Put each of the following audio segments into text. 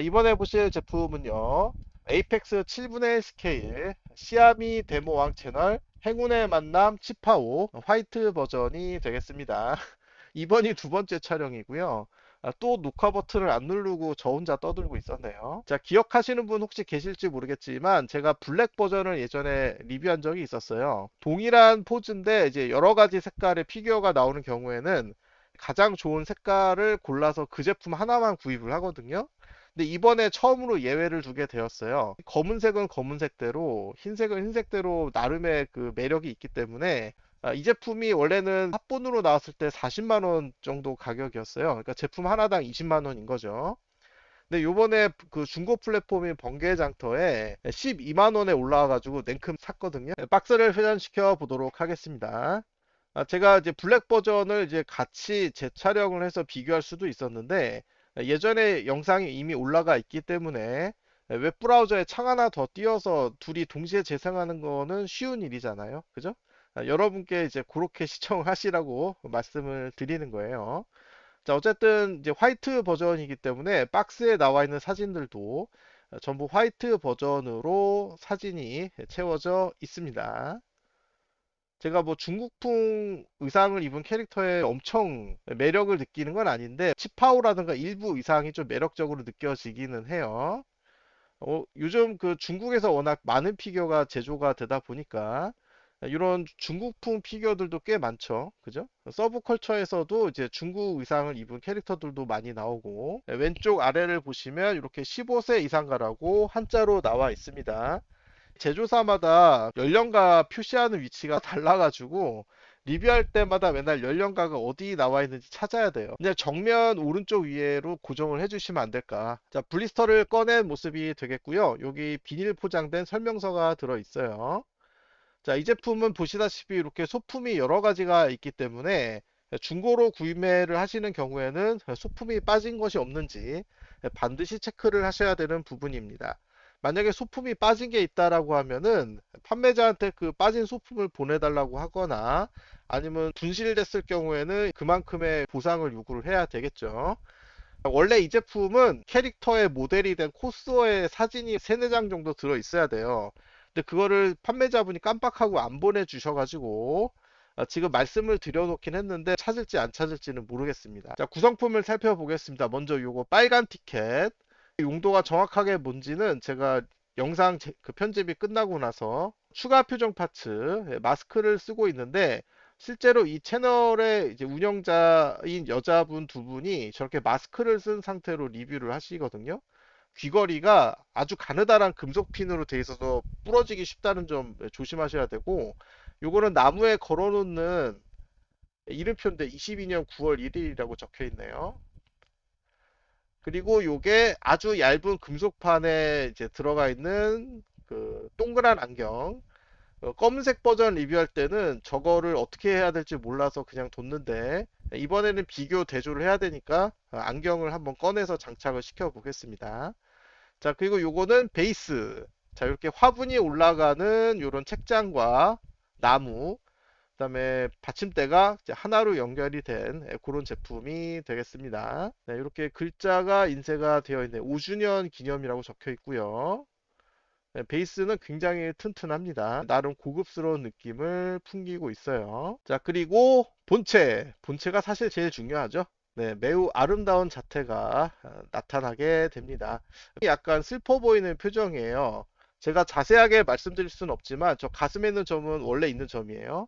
이번에 보실 제품은요, 에이펙스 7분의 1 스케일 시아미 데모왕 채널 행운의 만남 치파오 화이트 버전이 되겠습니다. 이번이 두 번째 촬영이고요. 또 녹화 버튼을 안 누르고 저 혼자 떠들고 있었네요. 자, 기억하시는 분 혹시 계실지 모르겠지만 제가 블랙 버전을 예전에 리뷰한 적이 있었어요. 동일한 포즈인데 이제 여러 가지 색깔의 피규어가 나오는 경우에는 가장 좋은 색깔을 골라서 그 제품 하나만 구입을 하거든요. 근데 이번에 처음으로 예외를 두게 되었어요. 검은색은 검은색대로, 흰색은 흰색대로 나름의 그 매력이 있기 때문에 이 제품이 원래는 합본으로 나왔을 때 40만 원 정도 가격이었어요. 그러니까 제품 하나당 20만 원인 거죠. 근데 요번에 그 중고 플랫폼인 번개장터에 12만 원에 올라와가지고 냉큼 샀거든요. 박스를 회전시켜 보도록 하겠습니다. 제가 이제 블랙 버전을 이제 같이 재촬영을 해서 비교할 수도 있었는데 예전에 영상이 이미 올라가 있기 때문에 웹브라우저에 창 하나 더 띄워서 둘이 동시에 재생하는 거는 쉬운 일이잖아요. 그죠? 여러분께 이제 그렇게 시청하시라고 말씀을 드리는 거예요. 자, 어쨌든 이제 화이트 버전이기 때문에 박스에 나와 있는 사진들도 전부 화이트 버전으로 사진이 채워져 있습니다. 제가 뭐 중국풍 의상을 입은 캐릭터에 엄청 매력을 느끼는 건 아닌데 치파오라든가 일부 의상이 좀 매력적으로 느껴지기는 해요. 요즘 그 중국에서 워낙 많은 피규어가 제조가 되다 보니까 이런 중국풍 피규어들도 꽤 많죠. 그죠? 서브컬처에서도 이제 중국 의상을 입은 캐릭터들도 많이 나오고 왼쪽 아래를 보시면 이렇게 15세 이상가라고 한자로 나와 있습니다. 제조사마다 연령가 표시하는 위치가 달라가지고 리뷰할 때마다 맨날 연령가가 어디 나와 있는지 찾아야 돼요. 그냥 정면 오른쪽 위에로 고정을 해주시면 안 될까. 자, 블리스터를 꺼낸 모습이 되겠고요. 여기 비닐 포장된 설명서가 들어 있어요. 자, 이 제품은 보시다시피 이렇게 소품이 여러 가지가 있기 때문에 중고로 구매를 하시는 경우에는 소품이 빠진 것이 없는지 반드시 체크를 하셔야 되는 부분입니다. 만약에 소품이 빠진 게 있다라고 하면은 판매자한테 그 빠진 소품을 보내달라고 하거나 아니면 분실됐을 경우에는 그만큼의 보상을 요구를 해야 되겠죠. 원래 이 제품은 캐릭터의 모델이 된 코스어의 사진이 3, 4장 정도 들어 있어야 돼요. 근데 그거를 판매자분이 깜빡하고 안 보내주셔가지고 지금 말씀을 드려놓긴 했는데 찾을지 안 찾을지는 모르겠습니다. 자, 구성품을 살펴보겠습니다. 먼저 요거 빨간 티켓. 용도가 정확하게 뭔지는 제가 영상 그 편집이 끝나고 나서 추가 표정 파츠, 마스크를 쓰고 있는데 실제로 이 채널의 이제 운영자인 여자분 두 분이 저렇게 마스크를 쓴 상태로 리뷰를 하시거든요. 귀걸이가 아주 가느다란 금속 핀으로 되어 있어서 부러지기 쉽다는 점 조심하셔야 되고, 요거는 나무에 걸어놓는 이름표인데 22년 9월 1일이라고 적혀 있네요. 그리고 요게 아주 얇은 금속판에 이제 들어가 있는 그 동그란 안경. 검은색 버전 리뷰할 때는 저거를 어떻게 해야 될지 몰라서 그냥 뒀는데 이번에는 비교 대조를 해야 되니까 안경을 한번 꺼내서 장착을 시켜 보겠습니다. 자, 그리고 요거는 베이스. 자, 이렇게 화분이 올라가는 요런 책장과 나무, 그다음에 받침대가 이제 하나로 연결이 된 그런 제품이 되겠습니다. 네, 이렇게 글자가 인쇄가 되어 있는 5주년 기념이라고 적혀 있고요. 네, 베이스는 굉장히 튼튼합니다. 나름 고급스러운 느낌을 풍기고 있어요. 자, 그리고 본체. 본체가 사실 제일 중요하죠. 네, 매우 아름다운 자태가 나타나게 됩니다. 약간 슬퍼 보이는 표정이에요. 제가 자세하게 말씀드릴 수는 없지만 저 가슴에 있는 점은 원래 있는 점이에요.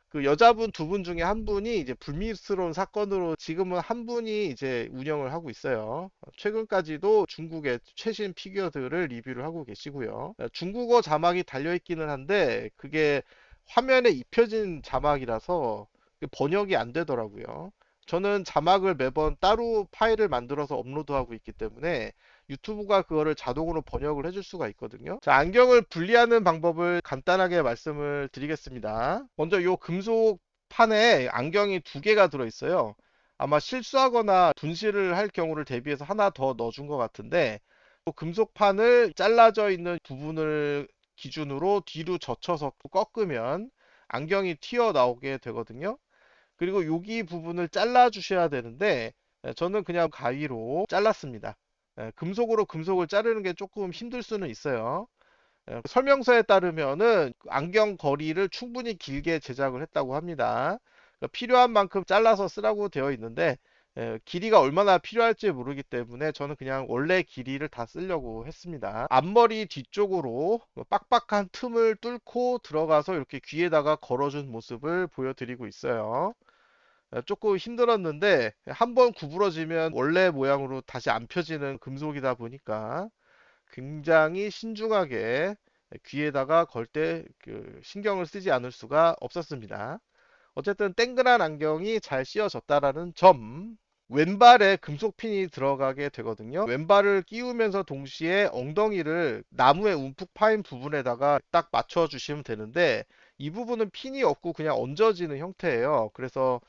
그 여자분 두 분 중에 한 분이 이제 불미스러운 사건으로 지금은 한 분이 이제 운영을 하고 있어요. 최근까지도 중국의 최신 피규어들을 리뷰를 하고 계시고요. 중국어 자막이 달려 있기는 한데 그게 화면에 입혀진 자막이라서 번역이 안 되더라고요. 저는 자막을 매번 따로 파일을 만들어서 업로드하고 있기 때문에 유튜브가 그거를 자동으로 번역을 해줄 수가 있거든요. 자, 안경을 분리하는 방법을 간단하게 말씀을 드리겠습니다. 먼저 이 금속 판에 안경이 두 개가 들어있어요. 아마 실수하거나 분실을 할 경우를 대비해서 하나 더 넣어준 것 같은데 그 금속 판을 잘라져 있는 부분을 기준으로 뒤로 젖혀서 꺾으면 안경이 튀어나오게 되거든요. 그리고 여기 부분을 잘라 주셔야 되는데 저는 그냥 가위로 잘랐습니다. 금속으로 금속을 자르는 게 조금 힘들 수는 있어요. 설명서에 따르면은 안경 거리를 충분히 길게 제작을 했다고 합니다. 필요한 만큼 잘라서 쓰라고 되어 있는데 길이가 얼마나 필요할지 모르기 때문에 저는 그냥 원래 길이를 다 쓰려고 했습니다. 앞머리 뒤쪽으로 빡빡한 틈을 뚫고 들어가서 이렇게 귀에다가 걸어준 모습을 보여드리고 있어요. 조금 힘들었는데 한번 구부러지면 원래 모양으로 다시 안 펴지는 금속이다 보니까 굉장히 신중하게 귀에다가 걸 때 신경을 쓰지 않을 수가 없었습니다. 어쨌든 땡그란 안경이 잘 씌워졌다라는 점. 왼발에 금속핀이 들어가게 되거든요. 왼발을 끼우면서 동시에 엉덩이를 나무에 움푹 파인 부분에다가 딱 맞춰 주시면 되는데 이 부분은 핀이 없고 그냥 얹어지는 형태예요. 그래서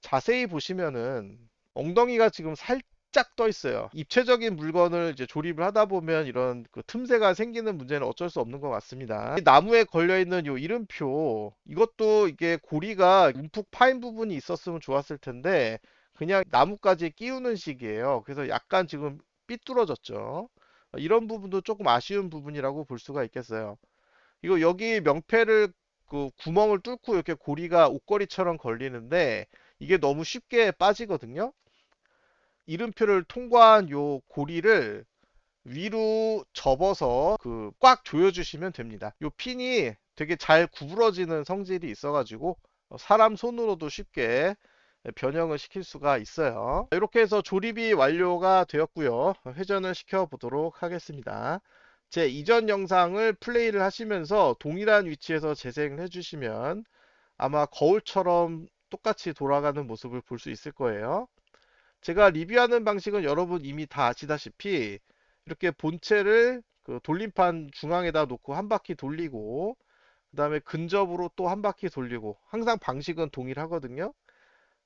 자세히 보시면은 엉덩이가 지금 살짝 떠 있어요. 입체적인 물건을 이제 조립을 하다 보면 이런 그 틈새가 생기는 문제는 어쩔 수 없는 것 같습니다. 이 나무에 걸려 있는 요 이름표, 이것도 이게 고리가 움푹 파인 부분이 있었으면 좋았을 텐데 그냥 나무까지 끼우는 식이에요. 그래서 약간 지금 삐뚤어졌죠. 이런 부분도 조금 아쉬운 부분이라고 볼 수가 있겠어요. 이거 여기 명패를 그 구멍을 뚫고 이렇게 고리가 옷걸이처럼 걸리는데 이게 너무 쉽게 빠지거든요. 이름표를 통과한 요 고리를 위로 접어서 그 꽉 조여주시면 됩니다. 요 핀이 되게 잘 구부러지는 성질이 있어가지고 사람 손으로도 쉽게 변형을 시킬 수가 있어요. 이렇게 해서 조립이 완료가 되었고요. 회전을 시켜 보도록 하겠습니다. 제 이전 영상을 플레이를 하시면서 동일한 위치에서 재생을 해주시면 아마 거울처럼 똑같이 돌아가는 모습을 볼 수 있을 거예요. 제가 리뷰하는 방식은 여러분 이미 다 아시다시피 이렇게 본체를 그 돌림판 중앙에다 놓고 한 바퀴 돌리고 그 다음에 근접으로 또 한 바퀴 돌리고 항상 방식은 동일하거든요.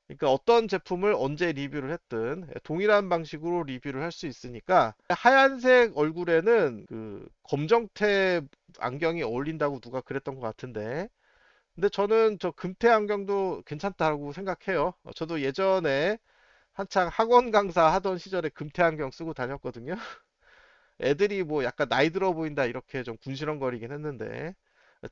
그러니까 어떤 제품을 언제 리뷰를 했든 동일한 방식으로 리뷰를 할 수 있으니까 하얀색 얼굴에는 그 검정태 안경이 어울린다고 누가 그랬던 것 같은데 근데 저는 저 금태 안경도 괜찮다고 생각해요. 저도 예전에 한창 학원 강사 하던 시절에 금태 안경 쓰고 다녔거든요. 애들이 뭐 약간 나이 들어 보인다 이렇게 좀 군시렁거리긴 했는데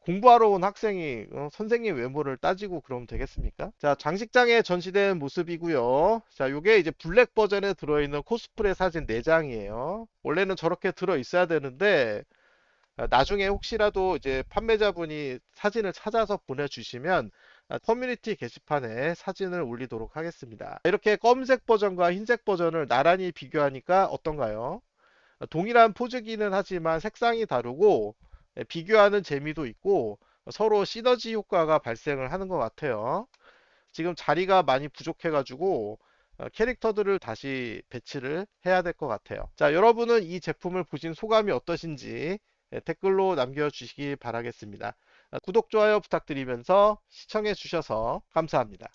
공부하러 온 학생이 선생님 외모를 따지고 그러면 되겠습니까? 자, 장식장에 전시된 모습이고요. 자, 요게 이제 블랙 버전에 들어있는 코스프레 사진 4장이에요. 원래는 저렇게 들어 있어야 되는데 나중에 혹시라도 이제 판매자분이 사진을 찾아서 보내주시면 커뮤니티 게시판에 사진을 올리도록 하겠습니다. 이렇게 검색 버전과 흰색 버전을 나란히 비교하니까 어떤가요? 동일한 포즈기는 하지만 색상이 다르고 비교하는 재미도 있고 서로 시너지 효과가 발생을 하는 것 같아요. 지금 자리가 많이 부족해가지고 캐릭터들을 다시 배치를 해야 될 것 같아요. 자, 여러분은 이 제품을 보신 소감이 어떠신지 댓글로 남겨주시기 바라겠습니다. 구독, 좋아요 부탁드리면서 시청해 주셔서 감사합니다.